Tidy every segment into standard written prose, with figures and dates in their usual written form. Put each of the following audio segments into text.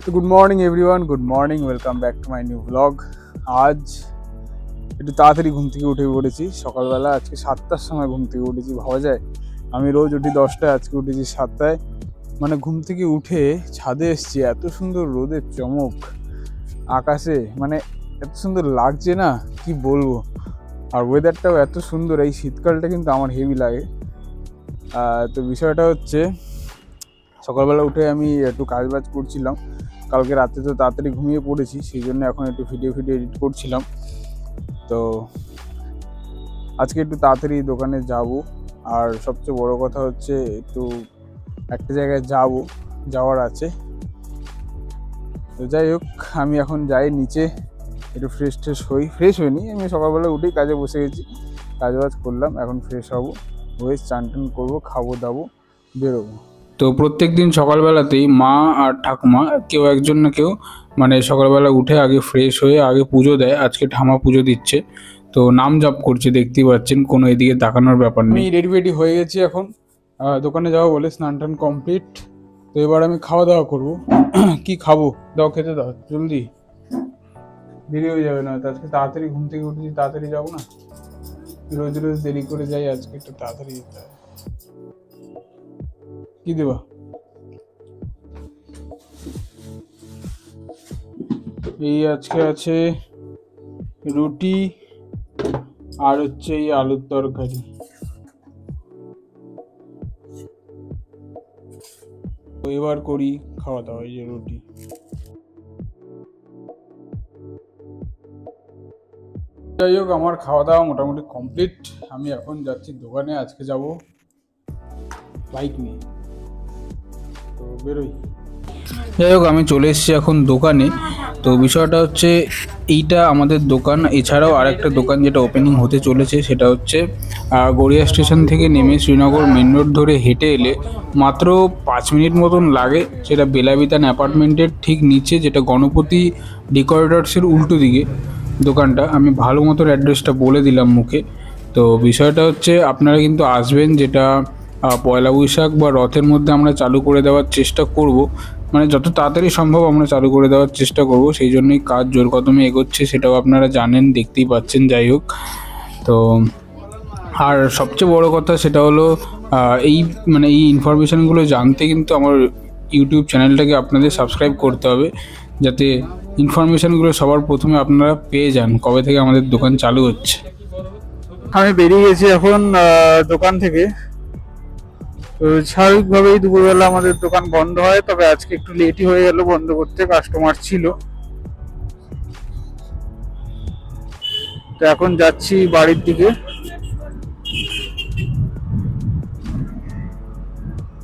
তো good morning everyone, good morning, welcome back to my new blog. আজ একটু তাড়াতাড়ি ঘুম থেকে উঠে পড়েছি সকালবেলা। আজকে 7টার সময় ঘুম থেকে উঠেছি। ভাবা যায় আমি রোজ উঠি 10টায়, আজকে উঠেছি 7টায়। মানে ঘুম থেকে উঠে ছাদে এসছি, এত সুন্দর রোদের চমক আকাশে, মানে এত সুন্দর লাগছে না কি বলবো। আর ওয়েদারটাও এত সুন্দর, এই শীতকালটা কিন্তু আমার হেভি লাগে। তো বিষয়টা হচ্ছে সকালবেলা উঠে আমি একটু কাজবাজ করছিলাম। কালকে রাতে তো তাড়াতাড়ি ঘুমিয়ে পড়েছি, সেই জন্য এখন একটু ভিডিও এডিট করছিলাম। তো আজকে একটু তাড়াতাড়ি দোকানে যাব। আর সবচেয়ে বড় কথা হচ্ছে একটু একটা জায়গায় যাওয়ার আছে। তো যাই হোক, আমি এখন যাই নিচে, একটু ফ্রেশ হইনি। আমি সকালবেলা উঠেই কাজে বসে গেছি, কাজবাজ করলাম, এখন ফ্রেশ হবো, হয়ে চান টান করবো, খাবো দাবো, বেরোবো। তো প্রত্যেক দিন সকালবেলাতেই মা আর ঠাকুমা কেউ একজন না কেউ মানে সকালবেলা উঠে আগে ফ্রেশ হয়ে আগে পুজো দেয়। আজকে ঠামা পুজো দিচ্ছে, তো নাম জপ করছে, দেখতেই পাচ্ছেন, কোনো এদিকে তাকানোর ব্যাপার নেই। আমি রেডি হয়ে গেছি, এখন দোকানে যাবো বলে স্নান টান কমপ্লিট। তো এবার আমি খাওয়া দাওয়া করবো। কি খাবো, দাও খেতে দাও, জলদি, দেরি হয়ে যাবে না। আজকে তাড়াতাড়ি ঘুম থেকে উঠেছি, তাড়াতাড়ি যাবো না, রোজ রোজ দেরি করে যাই, আজকে একটু তাড়াতাড়ি যেতে হবে। কি দেবা? এই আজকে আছে রুটি আর হচ্ছে এই আলুর তরকারি। এবার করি খাওয়া দাওয়া। এই যে রুটি, যাই হোক আমার খাওয়া দাওয়া মোটামুটি কমপ্লিট। আমি এখন যাচ্ছি দোকানে, আজকে যাব বাইক নিয়ে, তো বেরোই। যাই হোক আমি চলে এসেছি এখন দোকানে। তো বিষয়টা হচ্ছে এইটা আমাদের দোকান, এছাড়াও আরেকটা দোকান যেটা ওপেনিং হতে চলেছে, সেটা হচ্ছে গড়িয়া স্টেশন থেকে নেমে শ্রীনগর মেন রোড ধরে হেঁটে এলে মাত্র 5 মিনিট মতন লাগে। সেটা বেলাবিতান অ্যাপার্টমেন্টের ঠিক নিচে, যেটা গণপতি ডেকোরেটরসের উল্টো দিকে দোকানটা। আমি ভালো মতো অ্যাড্রেসটা বলে দিলাম মুখে। তো বিষয়টা হচ্ছে আপনারা কিন্তু আসবেন, যেটা পয়লা বৈশাখ বা রথের মধ্যে আমরা চালু করে দেওয়ার চেষ্টা করব, মানে যত তাড়াতাড়ি সম্ভব আমরা চালু করে দেওয়ার চেষ্টা করব। সেই জন্যই কাজ জোর কদমে এগোচ্ছে, সেটাও আপনারা জানেন, দেখতেই পাচ্ছেন। যাই হোক, তো আর সবচেয়ে বড় কথা সেটা হলো এই ইনফরমেশানগুলো জানতে কিন্তু আমার ইউটিউব চ্যানেলটাকে আপনাদের সাবস্ক্রাইব করতে হবে, যাতে ইনফরমেশানগুলো সবার প্রথমে আপনারা পেয়ে যান কবে থেকে আমাদের দোকান চালু হচ্ছে। আমি বেরিয়ে গেছি এখন দোকান থেকে। তো স্বাভাবিকভাবেই দুপুরবেলা আমাদের দোকান বন্ধ হয়, তবে আজকে একটু লেটই হয়ে গেল বন্ধ করতে, কাস্টমার ছিল। তো এখন যাচ্ছি বাড়ির দিকে।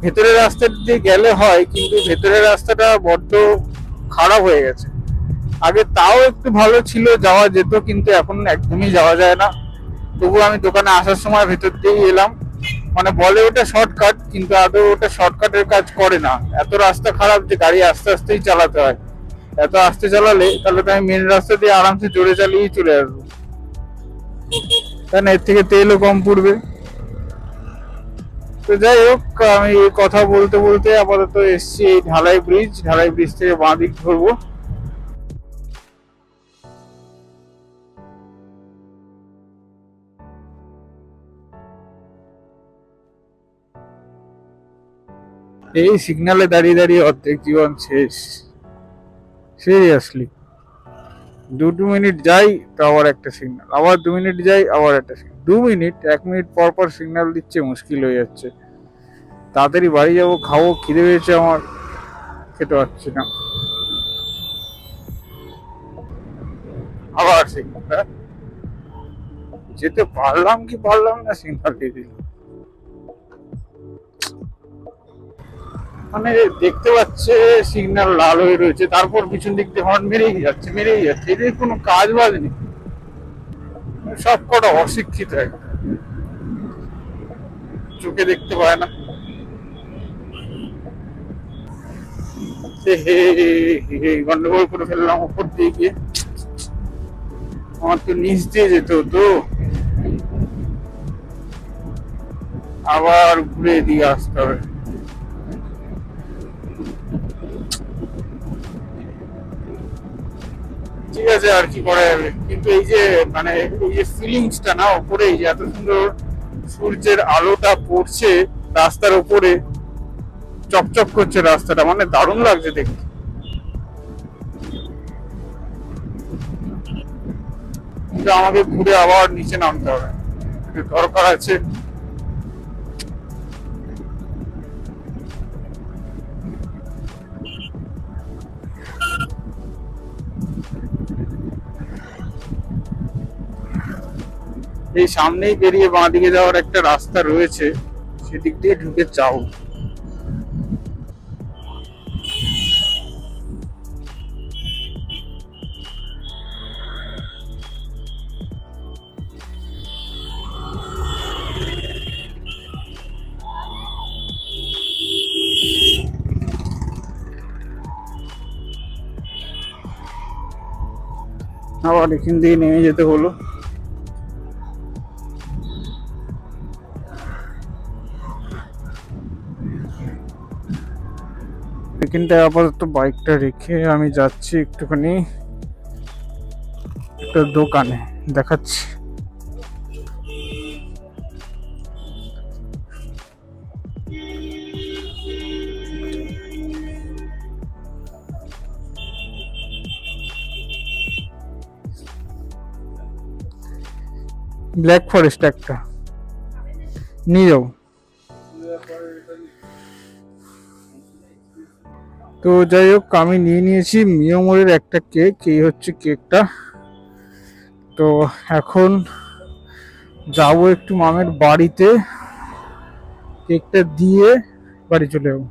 ভেতরের রাস্তা দিয়ে গেলে হয়, কিন্তু ভেতরের রাস্তাটা বড্ড খারাপ হয়ে গেছে। আগে তাও একটু ভালো ছিল, যাওয়া যেত, কিন্তু এখন একদমই যাওয়া যায় না। তবু আমি দোকানে আসার সময় ভেতর দিয়েই এলাম। মানে বলে ওটা শর্টকাট, কিন্তু আদৌ ওটা শর্টকাটের কাজ করে না। এত রাস্তা খারাপ যে গাড়ি আস্তে আস্তেই চালাতে হয়। এত আস্তে চালালে তাহলে তো আমি মেন রাস্তা দিয়ে আরামসে জোরে চালিয়েই চলে আসবো, তাই না? এর থেকে তেলও কম পড়বে। তো যাই হোক, আমি কথা বলতে বলতে আপাতত এসছি এই ঢালাই ব্রিজ থেকে বাঁ দিক ধরবো। এই সিগন্যালে দাঁড়িয়ে দাঁড়িয়ে অর্ধেক জীবন শেষ, সিরিয়াসলি। 2 মিনিট যাই তো আবার একটা সিগন্যাল, আবার 2 মিনিট যাই আবার একটা সিগন্যাল, 1 মিনিট পর পর সিগন্যাল দিচ্ছে, মুশকিল হয়ে যাচ্ছে। তাড়াতাড়ি বাড়ি যাবো, খাবো, খিদে পেয়েছে আমার, খেতে পারছি না। আবার সিগন্যাল, যেতে পারলাম না, সিগন্যাল দিয়ে দিল। মানে দেখতে পাচ্ছে সিগন্যাল লাল হয়ে রয়েছে, তারপর পিছন দিক দিয়ে হর্ন মেরেই যাচ্ছে। এদের কোনো কাজ বাজ নেই, সব কটা অশিক্ষিত, চোখে দেখতে পায় না। গন্ডগোল করে ফেললাম উপর দিয়ে গিয়ে, আমার তো নিচ দিয়ে যেত, তো আবার ঘুরে দিয়ে আসতে হবে। ঠিক আছে, আর কি করা যাবে। কিন্তু এই যে মানে এই যে ফিলিংসটা না, উপরে এই যে এত সুন্দর সূর্যের আলোটা পড়ছে রাস্তার উপরে, চকচক করছে রাস্তাটা, মানে দারুণ লাগছে দেখতে। কিন্তু আমাকে ঘুরে আবার নিচে নামতে হবে, দরকার আছে। এই সামনেই বেরিয়ে বাঁ দিকে যাওয়ার একটা রাস্তা রয়েছে, সেদিক দিয়ে ঢুকে যাও। আবার এখান দিয়ে নেমে যেতে হলো। এখানটায় আপাতত বাইকটা রেখে আমি যাচ্ছি একটুখানি একটা দোকানে, দেখাচ্ছি। ব্ল্যাক ফরেস্ট একটা নিয়ে যাও। তো যাই হোক, আমি নিয়ে নিয়েছি মিয়মোরের একটা কেক, এই হচ্ছে কেকটা। তো এখন যাবো একটু মামের বাড়িতে, কেকটা দিয়ে বাড়ি চলে যাবো।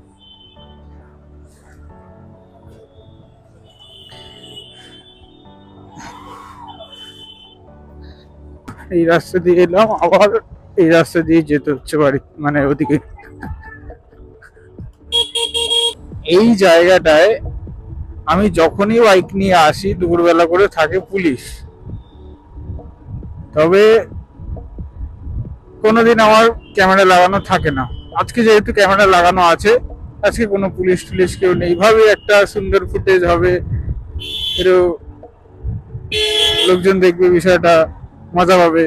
এই রাস্তা দিয়ে এলাম, আবার এই রাস্তা দিয়ে যেতে হচ্ছে বাড়ি, মানে ওদিকে। এই জায়গাটায় আমি যখনই বাইক নিয়ে আসি দুপুরবেলা করে থাকে পুলিশ, তবে কোনোদিন আমার ক্যামেরা লাগানো থাকে না। আজকে যেহেতু ক্যামেরা লাগানো আছে, আজকে কোনো পুলিশ টুলিশ কেউ নেই, ভাবে একটা সুন্দর ফুটেজ হবে, একটু লোকজন দেখবে, বিষয়টা মজা পাবে।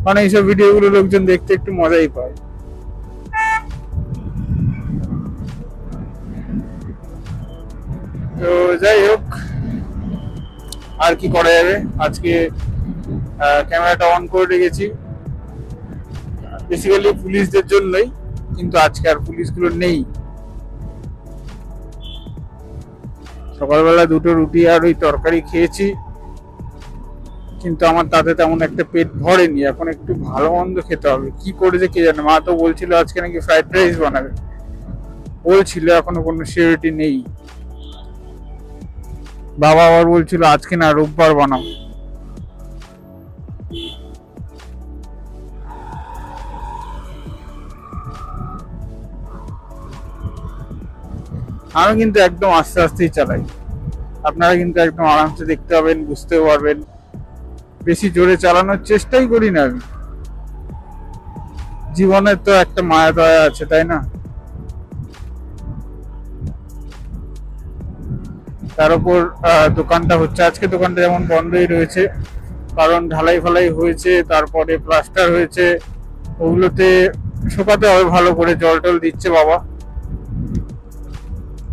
মানে এইসব ভিডিওগুলো লোকজন দেখতে একটু মজাই পায়। তো যাই হোক, আর কি করা যাবে। আজকে ক্যামেরাটা অন করে রেখেছি বেসিক্যালি পুলিশদের জন্যই, কিন্তু আজকে আর পুলিশগুলো নেই। সকালবেলা দুটো রুটি আর ওই তরকারি খেয়েছি, কিন্তু আমার তাতে তেমন একটা পেট ভরেনি। এখন একটু ভালো মন্দ খেতে হবে। কি করেছে কে জানে, মা তো বলছিল আজকে নাকি ফ্রাইড রাইস বানাবে বলছিল, এখনো কোনো সিউরিটি নেই। বাবা আবার বলছিল আজকে না, রোববার বানাও। আমি কিন্তু একদম আস্তে আস্তেই চালাই, আপনারা কিন্তু একদম আরামসে দেখতে পাবেন, বুঝতেও পারবেন। বেশি জোরে চালানোর চেষ্টাই করি না আমি। জীবনের তো একটা মায়া দয়া আছে, তাই না? তার উপর দোকানটা হচ্ছে, আজকে দোকানটা যেমন বন্ধই রয়েছে, কারণ ঢালাই ফালাই হয়েছে, তারপরে প্লাস্টার হয়েছে, ওগুলোতে শুকাতে হবে ভালো করে, জল টল দিচ্ছে বাবা।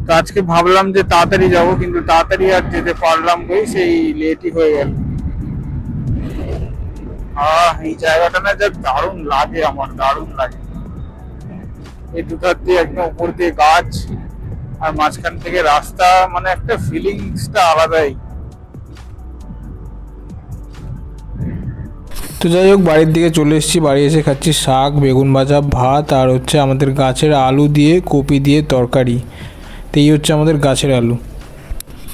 তো আজকে ভাবলাম যে তাড়াতাড়ি যাবো, কিন্তু তাড়াতাড়ি আর যেতে পারলাম কই, সেই লেটই হয়ে গেল। এই জায়গাটা না যা দারুণ লাগে, আমার দারুণ লাগে। এই দুধার দিয়ে একদম উপর দিয়ে গাছ, আর মাঝখান থেকে রাস্তা, মানে একটা ফিলিংসটা আলাদাই। তো যাই হোক, বাড়ির দিকে চলে এসেছি। বাড়ি এসে খাচ্ছি শাক, বেগুন ভাজা, ভাত, আর হচ্ছে আমাদের গাছের আলু দিয়ে কপি দিয়ে তরকারি। তো এই হচ্ছে আমাদের গাছের আলু।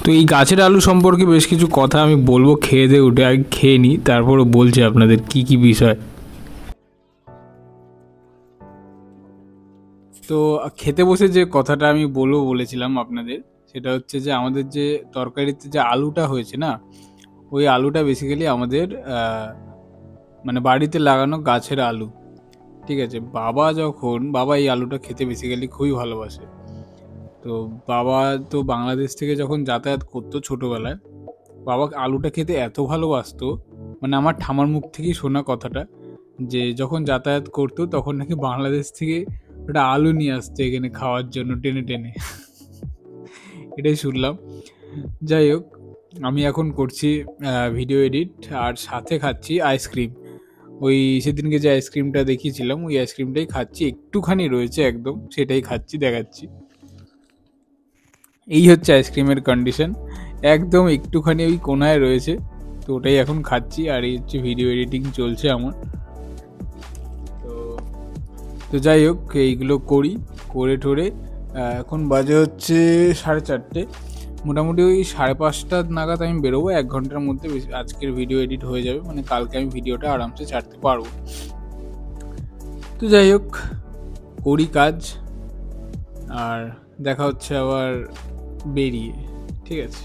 তো এই গাছের আলু সম্পর্কে বেশ কিছু কথা আমি বলবো খেয়ে দিয়ে উঠে, আগে খেয়ে নিই, তারপরে বলছি আপনাদের কি কি বিষয়। তো খেতে বসে যে কথাটা আমি বলেছিলাম আপনাদের, সেটা হচ্ছে যে আমাদের যে তরকারিতে যে আলুটা হয়েছে না, ওই আলুটা বেসিক্যালি আমাদের মানে বাড়িতে লাগানো গাছের আলু। ঠিক আছে, বাবা এই আলুটা খেতে বেসিক্যালি খুবই ভালোবাসে। তো বাবা তো বাংলাদেশ থেকে যখন যাতায়াত করতো ছোটোবেলায়, বাবা আলুটা খেতে এত ভালোবাসতো, মানে আমার ঠামার মুখ থেকেই শোনা কথাটা, যে যখন যাতায়াত করতো তখন নাকি বাংলাদেশ থেকে ওটা আলু নিয়ে আসতো এখানে খাওয়ার জন্য টেনে টেনে। এটাই শুনলাম। যাই হোক, আমি এখন করছি ভিডিও এডিট, আর সাথে খাচ্ছি আইসক্রিম। ওই সেদিনকে যে আইসক্রিমটা দেখিয়েছিলাম ওই আইসক্রিমটাই খাচ্ছি, একটুখানি রয়েছে একদম, সেটাই খাচ্ছি, দেখাচ্ছি। এই হচ্ছে আইসক্রিমের কন্ডিশন, একদম একটুখানি ওই কোনায় রয়েছে, তো ওটাই এখন খাচ্ছি। আর এই হচ্ছে ভিডিও এডিটিং চলছে আমার। তো যাই হোক, এইগুলো করি, করে ঠোরে এখন বাজে হচ্ছে 4:30। মোটামুটি ওই 5:30 নাগাদ আমি বেরোবো, 1 ঘন্টার মধ্যে আজকের ভিডিও এডিট হয়ে যাবে, মানে কালকে আমি ভিডিওটা আরামসে ছাড়তে পারবো। তো যাই হোক, করি কাজ, আর দেখা হচ্ছে আবার বেরিয়ে, ঠিক আছে।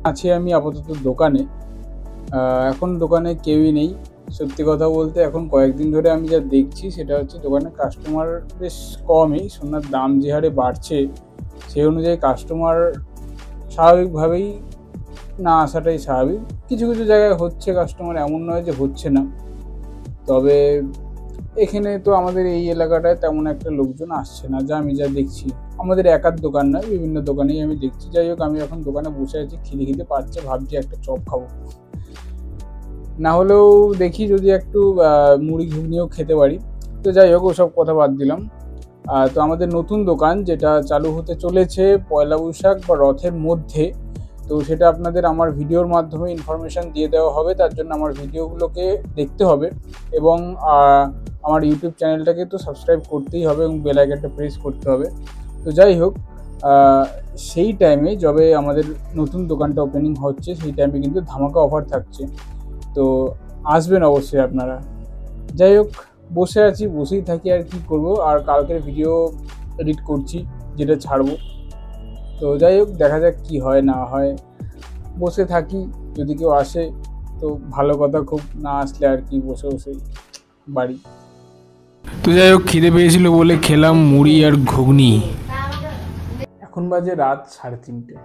আছি আমি আপাতত দোকানে, এখন দোকানে কেউই নেই। সত্যি কথা বলতে এখন কয়েকদিন ধরে আমি যা দেখছি সেটা হচ্ছে দোকানে কাস্টমার বেশ কমই, সোনার দাম যে হারে বাড়ছে সেই অনুযায়ী কাস্টমার স্বাভাবিকভাবেই না আসাটাই স্বাভাবিক। কিছু কিছু জায়গায় হচ্ছে কাস্টমার, এমন নয় যে হচ্ছে না, তবে এখানে তো আমাদের এই এলাকাটায় তেমন একটা লোকজন আসছে না, আমি যা দেখছি। আমাদের একার দোকান নয়, বিভিন্ন দোকানেই আমি দেখছি। যাই হোক, আমি এখন দোকানে বসে আছি, খিদে পাচ্ছে, ভাবছি একটা চপ খাবো, না হলেও দেখি যদি একটু মুড়ি ঘুগনিও খেতে পারি। তো যাই হোক, ওসব কথা বাদ দিলাম। তো আমাদের নতুন দোকান যেটা চালু হতে চলেছে পয়লা বৈশাখ বা রথের মধ্যে, তো সেটা আপনাদের আমার ভিডিওর মাধ্যমে ইনফরমেশান দিয়ে দেওয়া হবে। তার জন্য আমার ভিডিওগুলোকে দেখতে হবে এবং আমার ইউটিউব চ্যানেলটাকে তো সাবস্ক্রাইব করতেই হবে এবং বেল আইকনটা প্রেস করতে হবে। তো যাই হোক, সেই টাইমে যবে আমাদের নতুন দোকানটা ওপেনিং হচ্ছে সেই টাইমে কিন্তু ধামাকা অফার থাকছে, তো আসবেন অবশ্যই আপনারা। যাই হোক, বসে আছি, বসেই থাকি, আর কি করব। আর কালকের ভিডিও এডিট করছি, যেটা ছাড়বো। তো যাই হোক, দেখা যাক কি হয় না হয়, বসে থাকি। যদি কেউ আসে তো ভালো কথা, খুব না আসলে আর কি, বসে বসেই বাড়ি। তো যাই হোক, খিদে পেয়েছিল বলে খেলাম মুড়ি আর ঘুগনি। এখন বাজে রাত 3:30।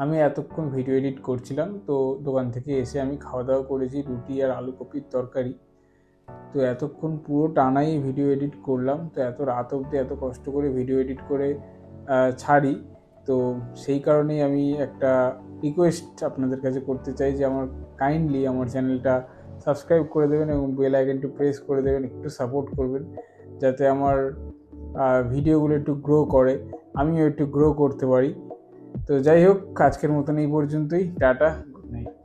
আমি এতক্ষণ ভিডিও এডিট করছিলাম, তো দোকান থেকে এসে আমি খাওয়া দাওয়া করেছি রুটি আর আলু কপির তরকারি। তো এতক্ষণ পুরো টানাই ভিডিও এডিট করলাম, তো এত রাত অবধি এত কষ্ট করে ভিডিও এডিট করে ছাড়ি। তো সেই কারণেই আমি একটা রিকোয়েস্ট আপনাদের কাছে করতে চাই যে কাইন্ডলি আমার চ্যানেলটা সাবস্ক্রাইব করে দেবেন এবং বেল আইকনটি প্রেস করে দেবেন, একটু সাপোর্ট করবেন যাতে আমার ভিডিওগুলো একটু গ্রো করে, আমিও একটু গ্রো করতে পারি। তো যাই হোক, আজকের মতন এই পর্যন্তই। Tata, good night.